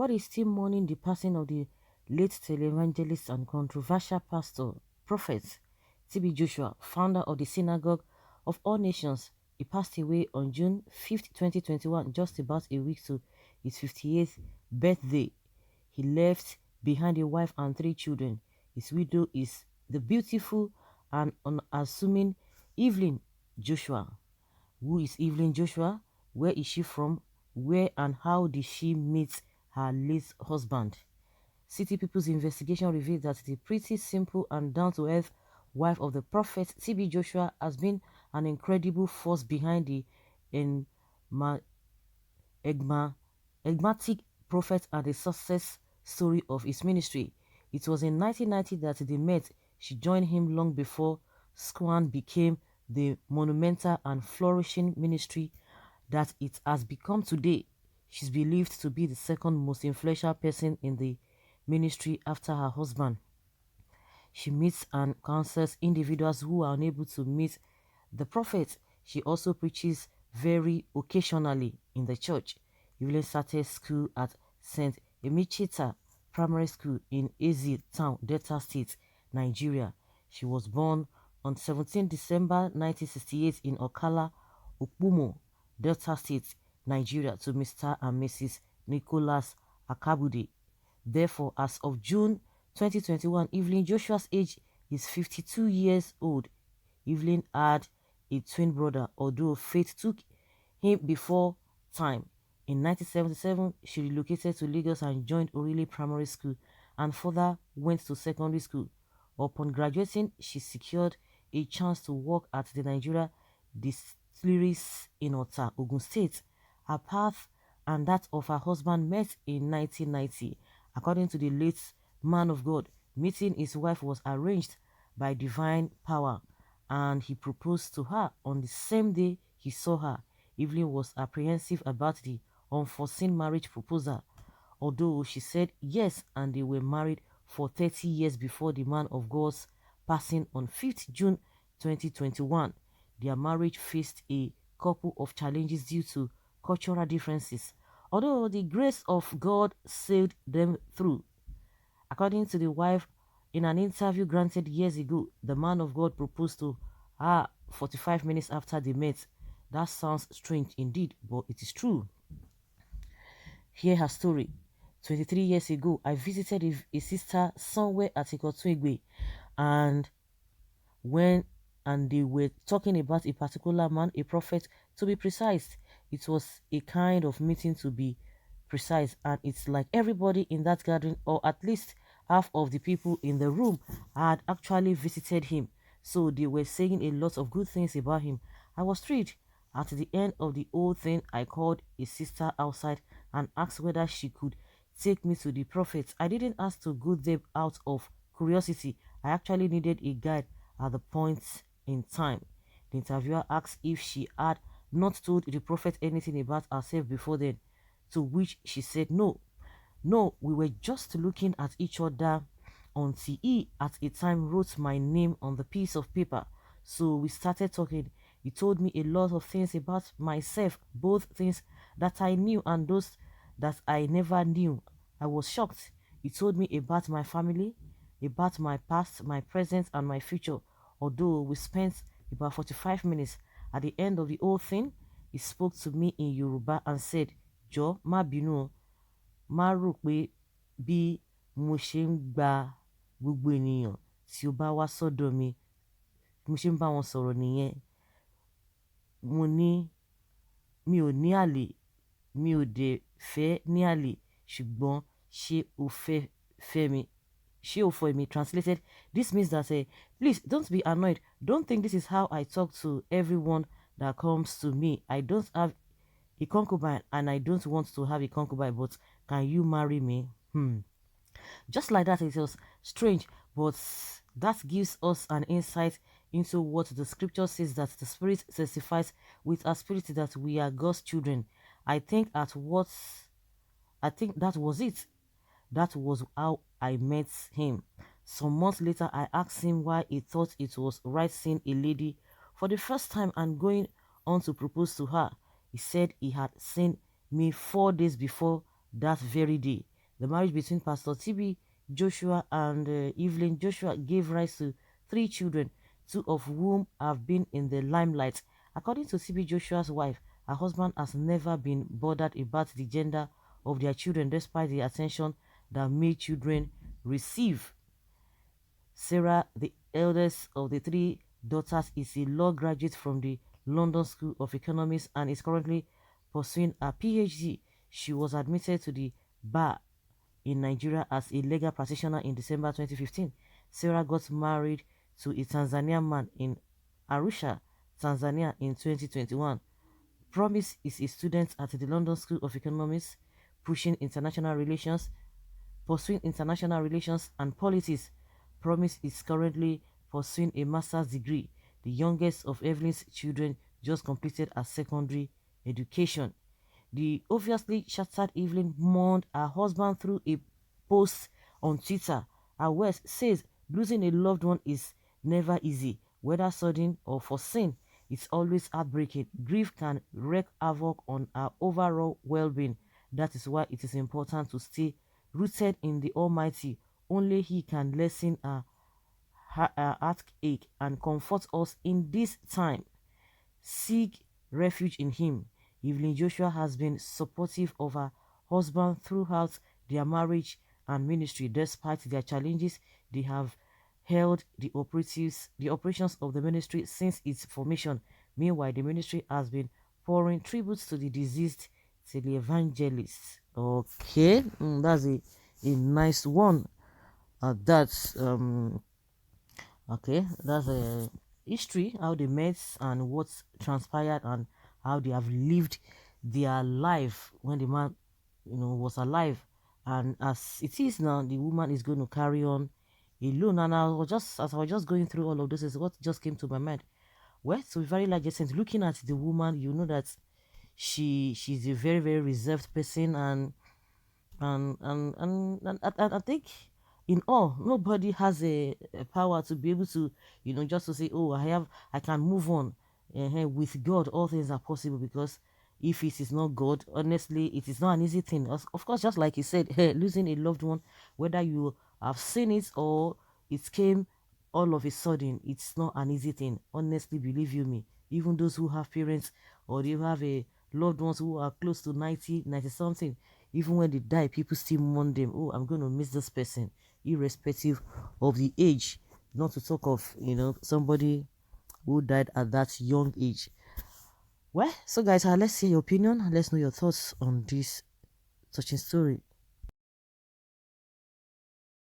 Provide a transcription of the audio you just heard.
God is still mourning the passing of the late televangelist and controversial pastor, prophet T.B. Joshua, founder of the Synagogue of All Nations. He passed away on June 5th, 2021, just about a week to his 58th birthday. He left behind a wife and 3 children. His widow is the beautiful and unassuming Evelyn Joshua. Who is Evelyn Joshua? Where is she from? Where and how did she meet her late husband? City People's investigation revealed that the pretty simple and down-to-earth wife of the prophet T.B. Joshua has been an incredible force behind the enigmatic prophet and the success story of his ministry. It was in 1990 that they met. She joined him long before Squan became the monumental and flourishing ministry that it has become today. She's believed to be the second most influential person in the ministry after her husband. She meets and counsels individuals who are unable to meet the prophet. She also preaches very occasionally in the church. Evelyn started school at St. Emichita Primary School in Ezi Town, Delta State, Nigeria. She was born on 17 December 1968 in Okala, Okpumo, Delta State, Nigeria, to Mr. and Mrs. Nicholas Akabude. Therefore, as of June 2021, Evelyn Joshua's age is 52 years old. Evelyn had a twin brother, although fate took him before time. In 1977, she relocated to Lagos and joined Orile Primary School and further went to secondary school. Upon graduating, she secured a chance to work at the Nigeria Distilleries in Ota, Ogun State. Her path and that of her husband met in 1990. According to the late man of God, meeting his wife was arranged by divine power, and he proposed to her on the same day he saw her. Evelyn was apprehensive about the unforeseen marriage proposal, although she said yes, and they were married for 30 years before the man of God's passing on 5th June 2021. Their marriage faced a couple of challenges due to cultural differences, although the grace of God sailed them through. According to the wife, in an interview granted years ago, the man of God proposed to her 45 minutes after they met. That sounds strange indeed, but it is true. Hear her story. 23 years ago, I visited a sister somewhere at Ikotuigwe, and when they were talking about a particular man, a prophet, to be precise. It was a kind of meeting, to be precise, and it's like everybody in that gathering, or at least half of the people in the room, had actually visited him, so they were saying a lot of good things about him. I was thrilled. At the end of the whole thing, I called a sister outside and asked whether she could take me to the prophet. I didn't ask to go there out of curiosity. I actually needed a guide at the point in time. The interviewer asked if she had not told the prophet anything about herself before then, to which she said no. No, we were just looking at each other until he at a time wrote my name on the piece of paper. So we started talking. He told me a lot of things about myself, both things that I knew and those that I never knew. I was shocked. He told me about my family, about my past, my present, and my future. Although we spent about 45 minutes, at the end of the whole thing, he spoke to me in Yoruba and said, "Jọ̀ọ́ má bínú, má rò pé bí mo ṣe ń gba gbogbo ènìyàn tí ó bá wá sọ́dọ̀ mi, mo ṣe ń bá wọn sọ̀rọ̀ nìyẹn. Mo ní mi ò ní àlè, mi ò dẹ̀ fẹ́ ní àlè, ṣùgbọ́n ṣé o fẹ́ fẹ́ mi?" Sheofoemi translated, this means that please don't be annoyed. Don't think this is how I talk to everyone that comes to me. I don't have a concubine and I don't want to have a concubine, but can you marry me? Just like that, it was strange, but that gives us an insight into what the scripture says, that the Spirit testifies with our spirit that we are God's children. I think that was it. That was how I met him. Some months later, I asked him why he thought it was right seeing a lady for the first time and going on to propose to her. He said he had seen me 4 days before that very day. The marriage between Pastor TB Joshua and Evelyn Joshua gave rise to 3 children, 2 of whom have been in the limelight. According to TB Joshua's wife, her husband has never been bothered about the gender of their children despite the attention that male children receive. Sarah, the eldest of the 3 daughters, is a law graduate from the London School of Economics and is currently pursuing a PhD. She was admitted to the bar in Nigeria as a legal practitioner in December 2015. Sarah got married to a Tanzanian man in Arusha, Tanzania in 2021. Promise is a student at the London School of Economics, pursuing international relations and politics. Promise is currently pursuing a master's degree. The youngest of Evelyn's children just completed her secondary education. The obviously shattered Evelyn mourned her husband through a post on Twitter. Her West says losing a loved one is never easy, whether sudden or foreseen. It's always heartbreaking. Grief can wreak havoc on our overall well-being. That is why it is important to stay rooted in the Almighty. Only He can lessen our heartache and comfort us in this time. Seek refuge in Him. Evelyn Joshua has been supportive of her husband throughout their marriage and ministry. Despite their challenges, they have held the operations of the ministry since its formation. Meanwhile, the ministry has been pouring tributes to the deceased televangelist. Okay, that's a nice one. That's okay, that's a history, how they met and what transpired and how they have lived their life when the man, was alive. And as it is now, the woman is going to carry on alone. And as I was just going through all of this, is what just came to my mind. Well, to a very large extent, looking at the woman, you know that she's a very, very reserved person, and I think in all, nobody has a power to be able to, just to say, oh, I can move on. With God, all things are possible, because if it is not God, honestly, it is not an easy thing. Of course, just like you said, losing a loved one, whether you have seen it or it came all of a sudden, it's not an easy thing. Honestly, believe you me, even those who have parents or they have a loved ones who are close to 90 something, even when they die, people still mourn them. Oh, I'm going to miss this person, irrespective of the age. Not to talk of, somebody who died at that young age. Well, so guys, let's hear your opinion. Let's know your thoughts on this touching story.